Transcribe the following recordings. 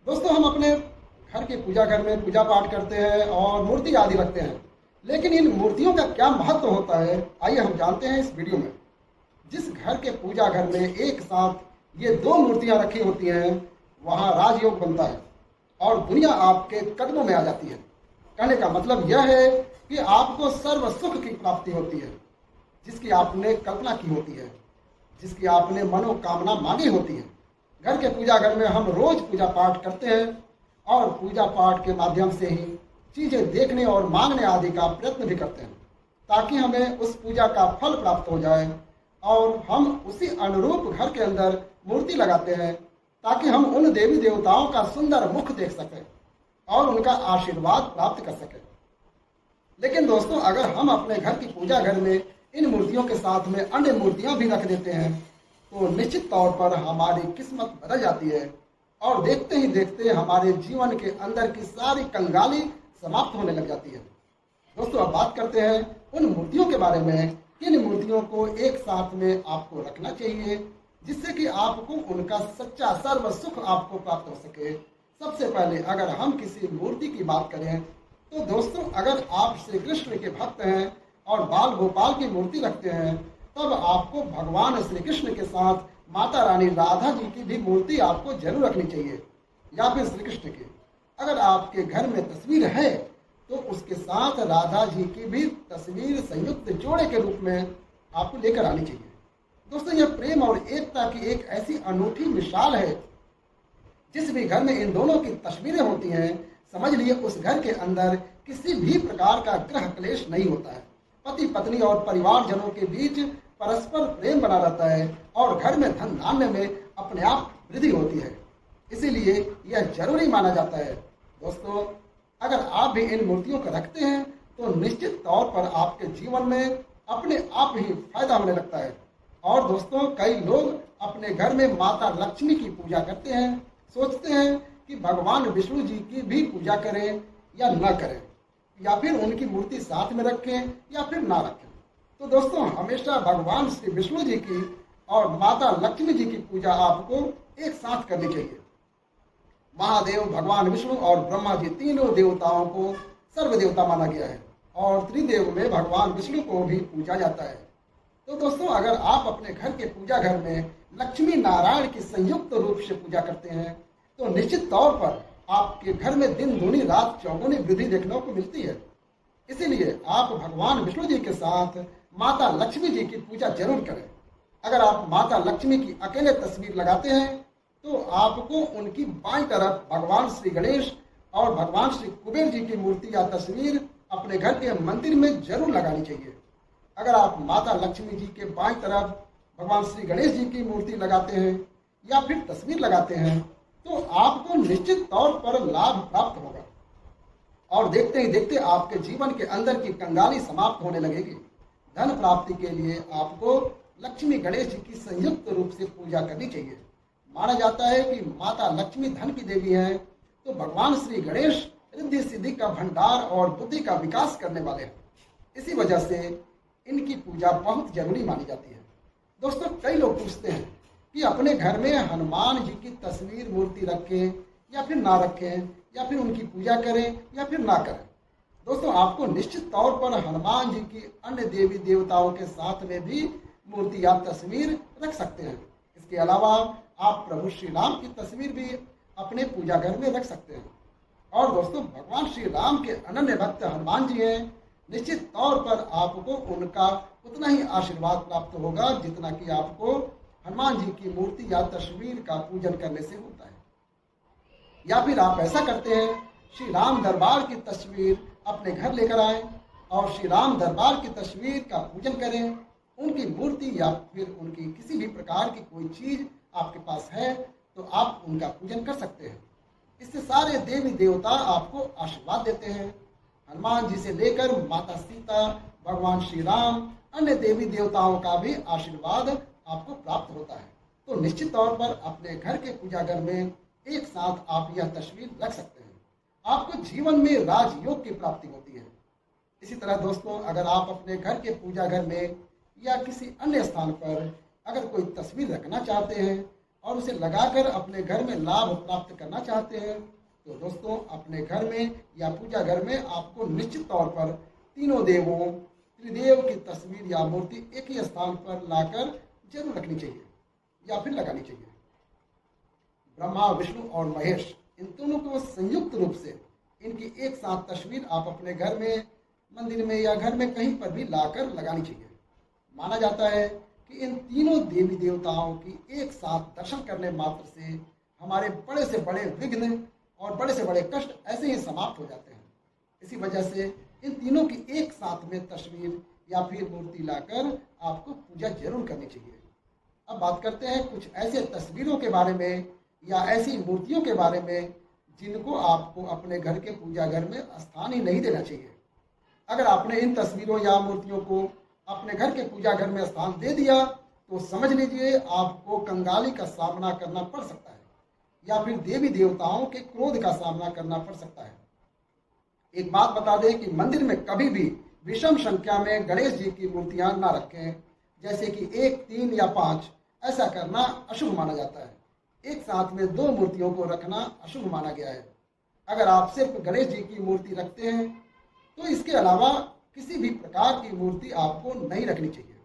दोस्तों, हम अपने घर के पूजा घर में पूजा पाठ करते हैं और मूर्ति आदि रखते हैं। लेकिन इन मूर्तियों का क्या महत्व होता है, आइए हम जानते हैं इस वीडियो में। जिस घर के पूजा घर में एक साथ ये दो मूर्तियां रखी होती हैं, वहां राजयोग बनता है और दुनिया आपके कदमों में आ जाती है। कहने का मतलब यह है कि आपको सर्व सुख की प्राप्ति होती है, जिसकी आपने कल्पना की होती है, जिसकी आपने मनोकामना मांगी होती है। घर के पूजा घर में हम रोज पूजा पाठ करते हैं और पूजा पाठ के माध्यम से ही चीजें देखने और मांगने आदि का प्रयत्न भी करते हैं, ताकि हमें उस पूजा का फल प्राप्त हो जाए। और हम उसी अनुरूप घर के अंदर मूर्ति लगाते हैं, ताकि हम उन देवी देवताओं का सुंदर मुख देख सकें और उनका आशीर्वाद प्राप्त कर सकें। लेकिन दोस्तों, अगर हम अपने घर की पूजा घर में इन मूर्तियों के साथ में अन्य मूर्तियां भी रख देते हैं, तो निश्चित तौर पर हमारी किस्मत बदल जाती है और देखते ही देखते हमारे जीवन के अंदर की सारी कंगाली समाप्त होने लग जाती है। दोस्तों, अब बात करते हैं उन मूर्तियों के बारे में, किन मूर्तियों को एक साथ में आपको रखना चाहिए, जिससे कि आपको उनका सच्चा सर्व सुख आपको प्राप्त हो सके। सबसे पहले अगर हम किसी मूर्ति की बात करें, तो दोस्तों, अगर आप श्री कृष्ण के भक्त हैं और बाल गोपाल की मूर्ति रखते हैं, तब आपको भगवान श्री कृष्ण के साथ माता रानी राधा जी की भी मूर्ति आपको जरूर रखनी चाहिए, या फिर श्री कृष्ण की। अगर आपके घर में तस्वीर है, तो उसके साथ राधा जी की भी तस्वीर संयुक्त जोड़े के रूप में आपको लेकर आनी चाहिए। दोस्तों, यह प्रेम और एकता की एक ऐसी अनूठी मिसाल है। जिस भी घर में इन दोनों की तस्वीरें होती हैं, समझ लिए उस घर के अंदर किसी भी प्रकार का ग्रह क्लेश नहीं होता है। पति पत्नी और परिवारजनों के बीच परस्पर प्रेम बना रहता है और घर में धन धान्य में अपने आप वृद्धि होती है। इसीलिए यह जरूरी माना जाता है। दोस्तों, अगर आप भी इन मूर्तियों को रखते हैं, तो निश्चित तौर पर आपके जीवन में अपने आप ही फायदा होने लगता है। और दोस्तों, कई लोग अपने घर में माता लक्ष्मी की पूजा करते हैं, सोचते हैं कि भगवान विष्णु जी की भी पूजा करें या न करें, या फिर उनकी मूर्ति साथ में रखें या फिर ना रखें। तो दोस्तों, हमेशा भगवान श्री विष्णु जी की और माता लक्ष्मी जी की पूजा आपको एक साथ करनी चाहिए। महादेव भगवान विष्णु और ब्रह्मा जी तीनों देवताओं को सर्व देवता माना गया है और त्रिदेव में भगवान विष्णु को भी पूजा जाता है। तो दोस्तों, अगर आप अपने घर के पूजा घर में लक्ष्मी नारायण की संयुक्त रूप से पूजा करते हैं, तो निश्चित तौर पर आपके घर में दिन दूनी रात चौगुनी वृद्धि देखने को मिलती है। इसीलिए आप भगवान विष्णु जी के साथ माता लक्ष्मी जी की पूजा जरूर करें। अगर आप माता लक्ष्मी की अकेले तस्वीर लगाते हैं, तो आपको उनकी बाईं तरफ भगवान श्री गणेश और भगवान श्री कुबेर जी की मूर्ति या तस्वीर अपने घर के मंदिर में जरूर लगानी चाहिए। अगर आप माता लक्ष्मी जी के बाईं तरफ भगवान श्री गणेश जी की मूर्ति लगाते हैं या फिर तस्वीर लगाते हैं, तो आपको निश्चित तौर पर लाभ प्राप्त होगा और देखते ही देखते आपके जीवन के अंदर की कंगाली समाप्त होने लगेगी। धन प्राप्ति के लिए आपको लक्ष्मी गणेश जी की संयुक्त रूप से पूजा करनी चाहिए। माना जाता है कि माता लक्ष्मी धन की देवी हैं, तो भगवान श्री गणेश रिद्धि सिद्धि का भंडार और बुद्धि का विकास करने वाले हैं। इसी वजह से इनकी पूजा बहुत जरूरी मानी जाती है। दोस्तों, कई लोग पूछते हैं कि अपने घर में हनुमान जी की तस्वीर मूर्ति रखें या फिर ना रखें, या फिर उनकी पूजा करें या फिर ना करें। दोस्तों, आपको निश्चित तौर पर हनुमान जी की अन्य देवी देवताओं के साथ में भी मूर्ति या तस्वीर रख सकते हैं। इसके अलावा आप प्रभु श्री राम की तस्वीर भी अपने पूजा घर में रख सकते हैं। और दोस्तों, भगवान श्री राम के अनन्य भक्त हनुमान जी हैं। निश्चित तौर पर आपको उनका उतना ही आशीर्वाद प्राप्त होगा जितना कि आपको हनुमान जी की मूर्ति या तस्वीर का पूजन करने से होता है। या फिर आप ऐसा करते हैं, श्री राम दरबार की तस्वीर अपने घर लेकर आए और श्री राम दरबार की तस्वीर का पूजन करें। उनकी मूर्ति या फिर उनकी किसी भी प्रकार की कोई चीज आपके पास है, तो आप उनका पूजन कर सकते हैं। इससे सारे देवी देवता आपको आशीर्वाद देते हैं। हनुमान जी से लेकर माता सीता, भगवान श्री राम, अन्य देवी देवताओं का भी आशीर्वाद आपको प्राप्त होता है। तो निश्चित तौर पर अपने घर के पूजा घर में एक साथ आप यह तस्वीर रख सकते हैं। आपको जीवन में राजयोग की प्राप्ति होती है। इसी तरह दोस्तों, अगर आप अपने घर के पूजा घर में या किसी अन्य स्थान पर अगर कोई तस्वीर रखना चाहते हैं, और उसे लगाकर अपने घर में लाभ प्राप्त करना चाहते हैं तो दोस्तों अपने घर में या पूजा घर में आपको निश्चित तौर पर तीनों देवों त्रिदेव की तस्वीर या मूर्ति एक ही स्थान पर लाकर जरूर रखनी चाहिए या फिर लगानी चाहिए। ब्रह्मा विष्णु और महेश इन दोनों को संयुक्त रूप से इनकी एक साथ तस्वीर आप अपने घर में मंदिर में या घर में कहीं पर भी लाकर लगानी चाहिए। माना जाता है कि इन तीनों देवी देवताओं की एक साथ दर्शन करने मात्र से हमारे बड़े से बड़े विघ्न और बड़े से बड़े कष्ट ऐसे ही समाप्त हो जाते हैं। इसी वजह से इन तीनों की एक साथ में तस्वीर या फिर मूर्ति लाकर आपको पूजा जरूर करनी चाहिए। अब बात करते हैं कुछ ऐसे तस्वीरों के बारे में या ऐसी मूर्तियों के बारे में जिनको आपको अपने घर के पूजा घर में स्थान ही नहीं देना चाहिए। अगर आपने इन तस्वीरों या मूर्तियों को अपने घर के पूजा घर में स्थान दे दिया तो समझ लीजिए आपको कंगाली का सामना करना पड़ सकता है या फिर देवी देवताओं के क्रोध का सामना करना पड़ सकता है। एक बात बता दें कि मंदिर में कभी भी विषम संख्या में गणेश जी की मूर्तियां ना रखें, जैसे कि 1, 3 या 5। ऐसा करना अशुभ माना जाता है। एक साथ में 2 मूर्तियों को रखना अशुभ माना गया है। अगर आप सिर्फ गणेश जी की मूर्ति रखते हैं तो इसके अलावा किसी भी प्रकार की मूर्ति आपको नहीं रखनी चाहिए।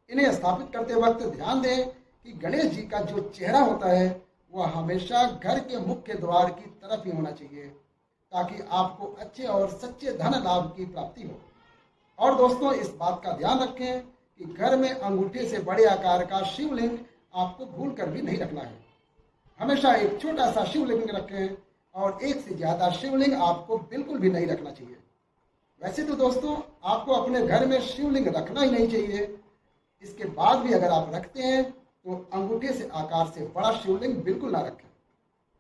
इन्हें स्थापित करते वक्त ध्यान दें कि गणेश जी का जो चेहरा होता है वह हमेशा घर के मुख्य द्वार की तरफ ही होना चाहिए ताकि आपको अच्छे और सच्चे धन लाभ की प्राप्ति हो। और दोस्तों इस बात का ध्यान रखें कि घर में अंगूठे से बड़े आकार का शिवलिंग आपको भूल कर भी नहीं रखना है। हमेशा एक छोटा सा शिवलिंग रखें और एक से ज्यादा शिवलिंग आपको बिल्कुल भी नहीं रखना चाहिए। वैसे तो दोस्तों आपको अपने घर में शिवलिंग रखना ही नहीं चाहिए। इसके बाद भी अगर आप रखते हैं तो अंगूठे से आकार से बड़ा शिवलिंग बिल्कुल ना रखें।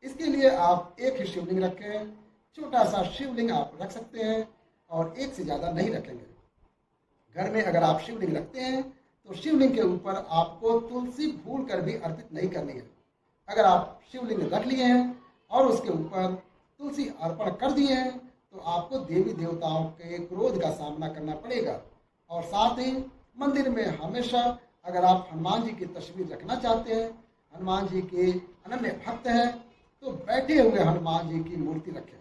इसके लिए आप एक ही शिवलिंग रखें। छोटा सा शिवलिंग आप रख सकते हैं और एक से ज्यादा नहीं रखेंगे। घर में अगर आप शिवलिंग रखते हैं तो शिवलिंग के ऊपर आपको तुलसी भूल कर भी अर्पित नहीं करनी है। अगर आप शिवलिंग रख लिए हैं और उसके ऊपर तुलसी अर्पण कर दिए हैं तो आपको देवी देवताओं के क्रोध का सामना करना पड़ेगा। और साथ ही मंदिर में हमेशा अगर आप हनुमान जी की तस्वीर रखना चाहते हैं, हनुमान जी के अनन्य भक्त हैं, तो बैठे हुए हनुमान जी की मूर्ति रखें।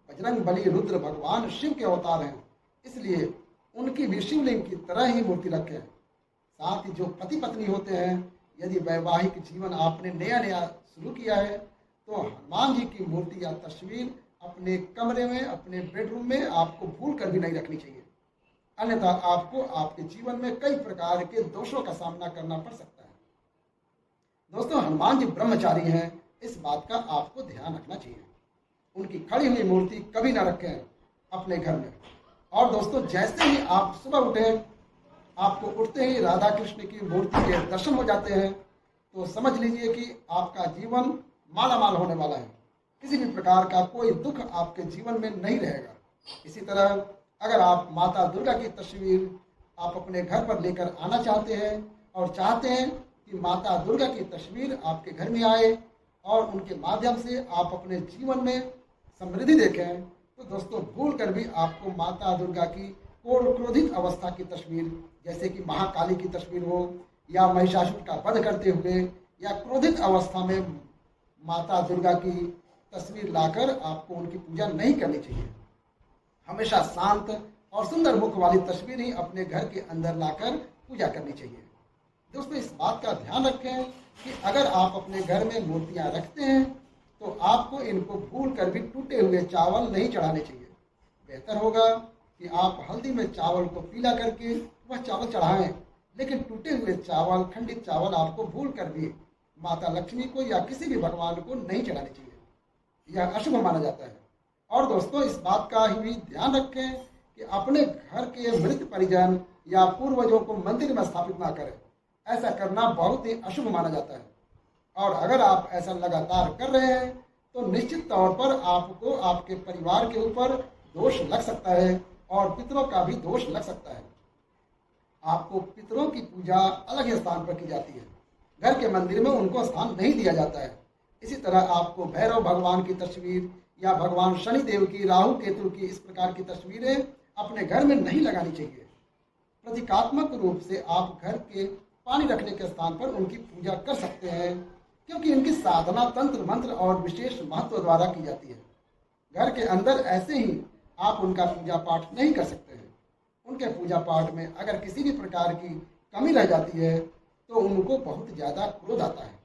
बजरंग बली रुद्र भगवान शिव के अवतार हैं, इसलिए उनकी भी शिवलिंग की तरह ही मूर्ति रखें। साथ ही जो पति पत्नी होते हैं, यदि वैवाहिक जीवन आपने नया शुरू किया है तो हनुमान जी की मूर्ति या तस्वीर अपने कमरे में, अपने बेडरूम में आपको भूल कर भी नहीं रखनी चाहिए। अन्यथा आपको आपके जीवन में कई प्रकार के दोषों का सामना करना पड़ सकता है। दोस्तों हनुमान जी ब्रह्मचारी हैं, इस बात का आपको ध्यान रखना चाहिए। उनकी खड़ी हुई मूर्ति कभी ना रखें अपने घर में। और दोस्तों जैसे ही आप सुबह उठे, आपको उठते ही राधा कृष्ण की मूर्ति के दर्शन हो जाते हैं तो समझ लीजिए कि आपका जीवन मालामाल होने वाला है। किसी भी प्रकार का कोई दुख आपके जीवन में नहीं रहेगा। इसी तरह अगर आप माता दुर्गा की तस्वीर आप अपने घर पर लेकर आना चाहते हैं और चाहते हैं कि माता दुर्गा की तस्वीर आपके घर में आए और उनके माध्यम से आप अपने जीवन में समृद्धि देखें, तो दोस्तों भूल कर भी आपको माता दुर्गा की क्रोधित अवस्था की तस्वीर, जैसे कि महाकाली की तस्वीर हो या महिषासुर का वध करते हुए या क्रोधित अवस्था में माता दुर्गा की तस्वीर लाकर आपको उनकी पूजा नहीं करनी चाहिए। हमेशा शांत और सुंदर मुख वाली तस्वीर ही अपने घर के अंदर लाकर पूजा करनी चाहिए। दोस्तों इस बात का ध्यान रखें कि अगर आप अपने घर में मूर्तियां रखते हैं तो आपको इनको भूल कर भी टूटे हुए चावल नहीं चढ़ाने चाहिए। बेहतर होगा कि आप हल्दी में चावल को पीला करके वह चावल चढ़ाएं, लेकिन टूटे हुए चावल, खंडित चावल आपको भूल कर भी माता लक्ष्मी को या किसी भी भगवान को नहीं चढ़ाने चाहिए। यह अशुभ माना जाता है। और दोस्तों इस बात का भी ध्यान रखें कि अपने घर के मृत परिजन या पूर्वजों को मंदिर में स्थापित ना करें। ऐसा करना बहुत ही अशुभ माना जाता है। और अगर आप ऐसा लगातार कर रहे हैं तो निश्चित तौर पर आपको आपके परिवार के ऊपर दोष लग सकता है और पितरों का भी दोष लग सकता है। आपको पितरों की पूजा अलग ही स्थान पर की जाती है। घर के मंदिर में उनको स्थान नहीं दिया जाता है। इसी तरह आपको भैरव भगवान की तस्वीर या भगवान शनि देव की, राहु केतु की, इस प्रकार की तस्वीरें अपने घर में नहीं लगानी चाहिए। प्रतीकात्मक रूप से आप घर के पानी रखने के स्थान पर उनकी पूजा कर सकते हैं, क्योंकि इनकी साधना तंत्र मंत्र और विशेष महत्व द्वारा की जाती है। घर के अंदर ऐसे ही आप उनका पूजा पाठ नहीं कर सकते हैं। उनके पूजा पाठ में अगर किसी भी प्रकार की कमी रह जाती है तो उनको बहुत ज़्यादा क्रोध आता है।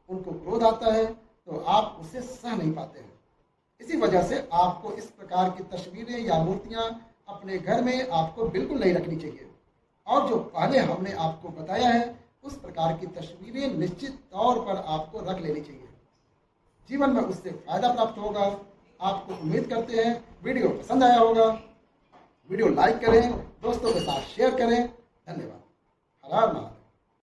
उनको क्रोध आता है तो आप उसे सह नहीं पाते हैं। इसी वजह से आपको इस प्रकार की तस्वीरें या मूर्तियां अपने घर में आपको बिल्कुल नहीं रखनी चाहिए। और जो पहले हमने आपको बताया है उस प्रकार की तस्वीरें निश्चित तौर पर आपको रख लेनी चाहिए। जीवन में उससे फायदा प्राप्त होगा। आपको उम्मीद करते हैं वीडियो पसंद आया होगा। वीडियो लाइक करें, दोस्तों के साथ शेयर करें। धन्यवाद। हर हर महादेव।